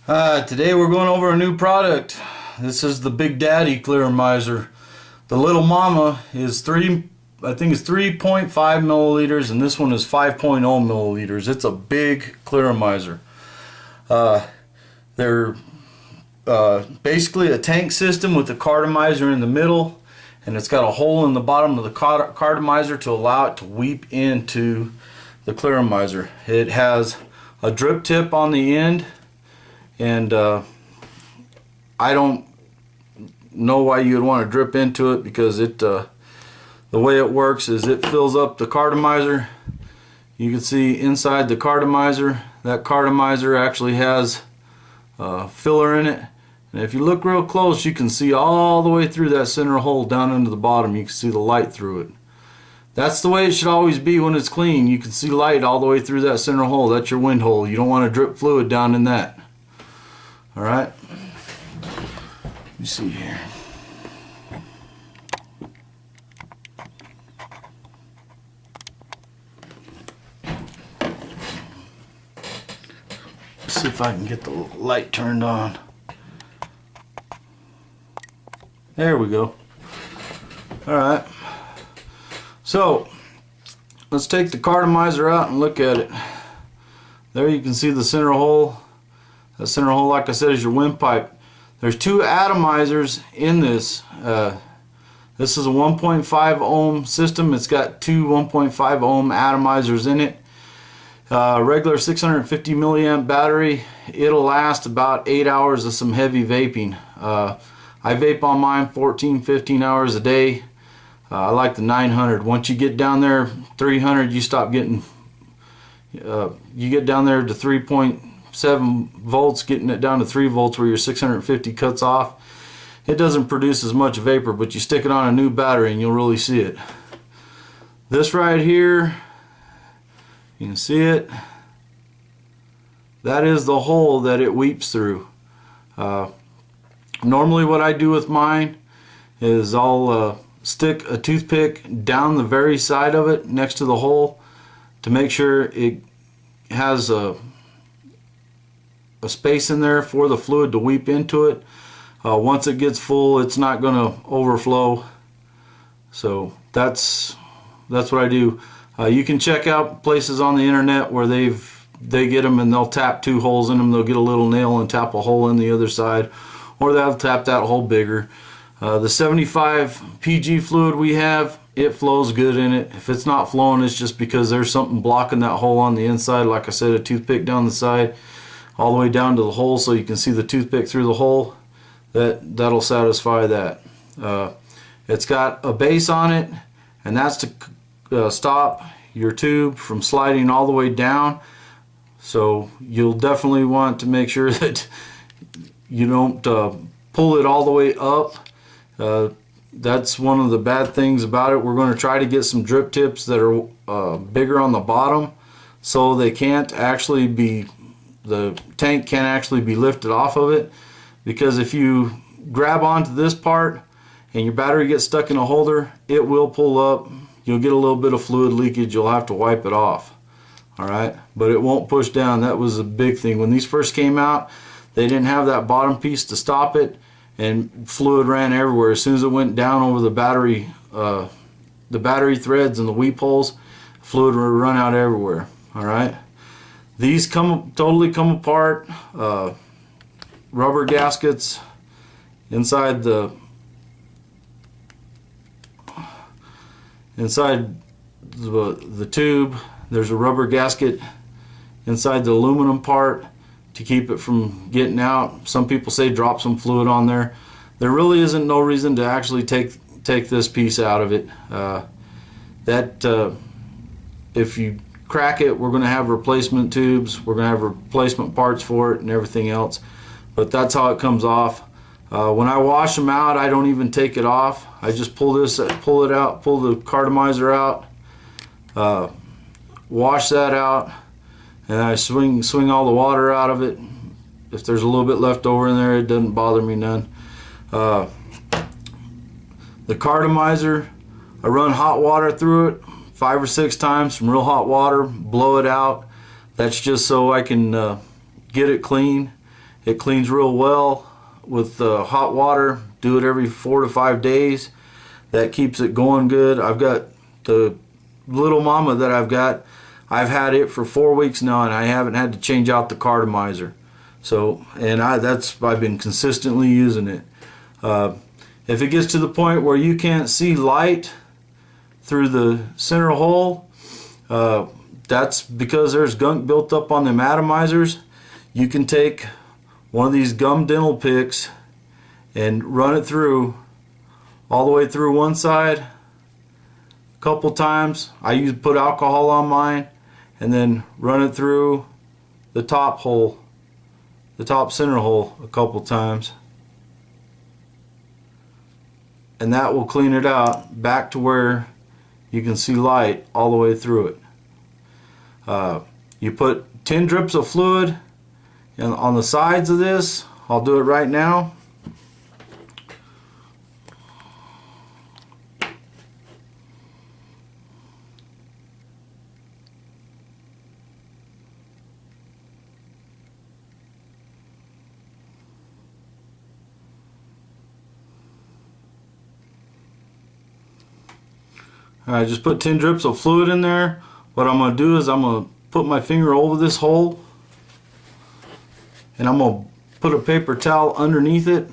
Today we're going over a new product. This is the Big Daddy Clearomizer. The little mama is 3.5 milliliters, and this one is 5.0 milliliters. It's a big Clearomizer. They're basically a tank system with the cartomizer in the middle, and it's got a hole in the bottom of the cartomizer to allow it to weep into the Clearomizer. It has a drip tip on the end, and I don't know why you'd want to drip into it, because the way it works is it fills up the cartomizer. You can see inside the cartomizer, that cartomizer actually has filler in it, and if you look real close you can see all the way through that center hole down into the bottom. You can see the light through it. That's the way it should always be when it's clean. You can see light all the way through that center hole. That's your wind hole. You don't want to drip fluid down in that. Alright, let me see here. Let's see if I can get the light turned on. There we go. Alright, so let's take the cartomizer out and look at it. There you can see the center hole. The center hole, like I said, is your windpipe. There's two atomizers in this. This is a 1.5 ohm system. It's got two 1.5 ohm atomizers in it. Regular 650 milliamp battery. It'll last about 8 hours of some heavy vaping. I vape on mine 14-15 hours a day. I like the 900. Once you get down there 300, you stop getting. You get down there to 3.7 volts, getting it down to 3 volts where your 650 cuts off. It doesn't produce as much vapor, but you stick it on a new battery and you'll really see it. This right here, you can see it. That is the hole that it weeps through. Normally what I do with mine is I'll stick a toothpick down the very side of it next to the hole to make sure it has a space in there for the fluid to weep into it. Once it gets full, it's not going to overflow. So that's what I do. You can check out places on the internet where they get them and they'll tap two holes in them. They'll get a little nail and tap a hole in the other side, or they'll tap that hole bigger. The 75 PG fluid we have, it flows good in it. If it's not flowing, it's just because there's something blocking that hole on the inside. Like I said, a toothpick down the side all the way down to the hole so you can see the toothpick through the hole. That'll satisfy that. It's got a base on it, and that's to stop your tube from sliding all the way down. So you'll definitely want to make sure that you don't pull it all the way up. That's one of the bad things about it. We're going to try to get some drip tips that are bigger on the bottom, so they can't actually be, the tank can't actually be lifted off of it, because if you grab onto this part and your battery gets stuck in a holder, it will pull up. You'll get a little bit of fluid leakage. You'll have to wipe it off. Alright, but it won't push down. That was a big thing. When these first came out, they didn't have that bottom piece to stop it, and fluid ran everywhere. As soon as it went down over the battery threads and the weep holes, fluid would run out everywhere. Alright, these totally come apart. Rubber gaskets inside the tube. There's a rubber gasket inside the aluminum part to keep it from getting out. Some people say drop some fluid on there. There really isn't no reason to actually take this piece out of it. If you crack it, we're going to have replacement tubes. We're going to have replacement parts for it and everything else. But that's how it comes off. When I wash them out, I don't even take it off. I just pull it out, pull the cartomizer out, wash that out, and I swing all the water out of it. If there's a little bit left over in there, it doesn't bother me none. The cartomizer, I run hot water through it 5 or 6 times, some real hot water, blow it out. That's just so I can get it clean. It cleans real well with hot water. Do it every 4 to 5 days. That keeps it going good. I've got the little Momma that I've had it for 4 weeks now, and I haven't had to change out the Clearomizer. So, and I've been consistently using it. If it gets to the point where you can't see light through the center hole, that's because there's gunk built up on them atomizers. You can take one of these gum dental picks and run it through all the way through one side a couple times. I put alcohol on mine, and then run it through the top hole, the top center hole, a couple times, and that will clean it out back to where you can see light all the way through it. You put 10 drips of fluid on the sides of this. I'll do it right now. I just put 10 drips of fluid in there. What I'm going to do is I'm going to put my finger over this hole, and I'm going to put a paper towel underneath it,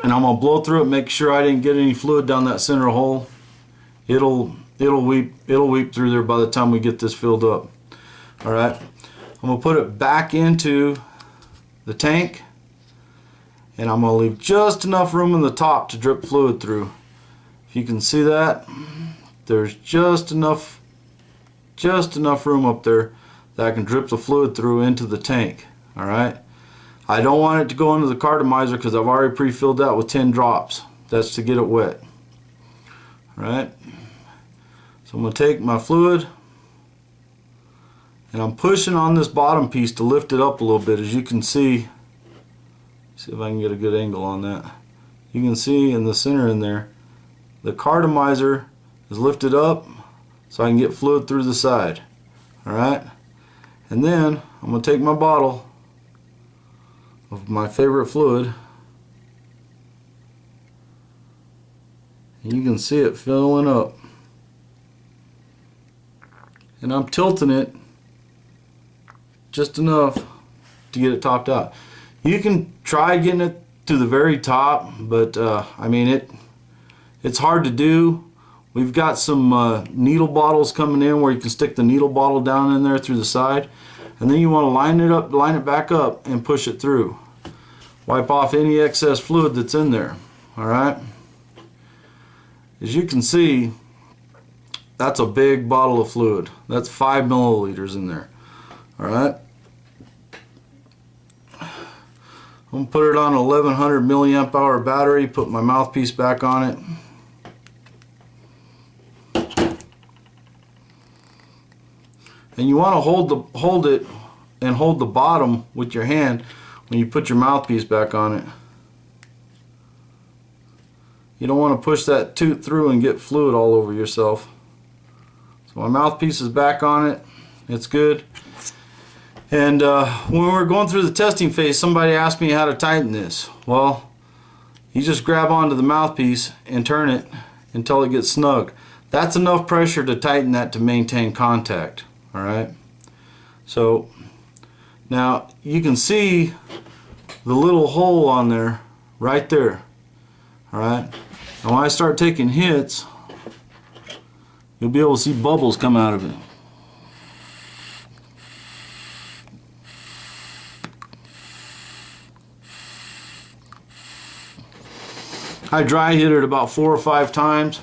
and I'm going to blow through it, make sure I didn't get any fluid down that center hole. It'll weep through there by the time we get this filled up. Alright, I'm going to put it back into the tank, and I'm going to leave just enough room in the top to drip fluid through. If you can see that, there's just enough room up there that I can drip the fluid through into the tank. Alright, I don't want it to go into the Clearomizer because I've already pre-filled that with 10 drops. That's to get it wet. Alright, so I'm going to take my fluid, and I'm pushing on this bottom piece to lift it up a little bit. As you can see if I can get a good angle on that. You can see in the center in there, the Clearomizer is lifted up so I can get fluid through the side. Alright, and then I'm going to take my bottle of my favorite fluid, and you can see it filling up, and I'm tilting it just enough to get it topped out. You can try getting it to the very top, but I mean it's hard to do. We've got some needle bottles coming in where you can stick the needle bottle down in there through the side, and then you want to line it back up and push it through. Wipe off any excess fluid that's in there. Alright, as you can see, that's a big bottle of fluid. That's 5 milliliters in there. Alright, I'm going to put it on an 1100 milliamp hour battery, put my mouthpiece back on it. And you want to hold it and hold the bottom with your hand when you put your mouthpiece back on it. You don't want to push that tooth through and get fluid all over yourself. So my mouthpiece is back on it. It's good. And when we were going through the testing phase, somebody asked me how to tighten this. Well, you just grab onto the mouthpiece and turn it until it gets snug. That's enough pressure to tighten that to maintain contact. Alright, so now you can see the little hole on there right there. Alright, now when I start taking hits, you'll be able to see bubbles come out of it. I dry hit it about 4 or 5 times.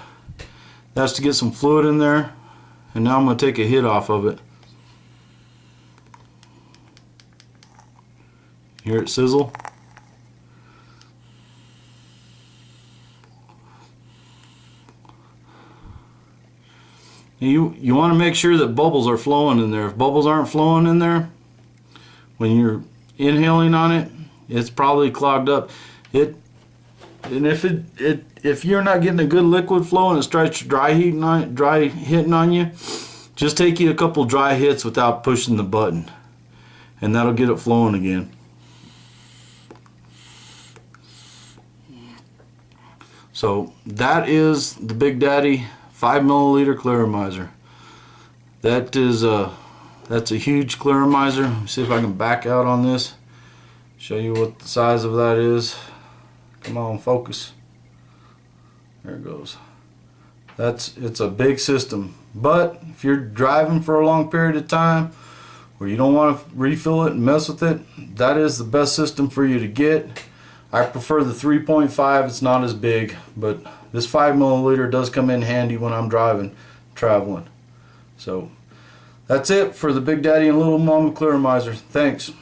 That's to get some fluid in there. And now I'm going to take a hit off of it. Hear it sizzle? You want to make sure that bubbles are flowing in there. If bubbles aren't flowing in there, when you're inhaling on it, it's probably clogged up. If you're not getting a good liquid flow and it starts dry hitting on you, just take you a couple dry hits without pushing the button. and that'll get it flowing again. So that is the Big Daddy 5 milliliter Clearomizer. That's a huge Clearomizer. Let me see if I can back out on this, show you what the size of that is. Come on, focus. There it goes. It's a big system, but if you're driving for a long period of time where you don't want to refill it and mess with it, that is the best system for you to get. I prefer the 3.5. It's not as big, but this 5 milliliter does come in handy when I'm traveling. So that's it for the Big Daddy and Little Momma Clearomizer. Thanks.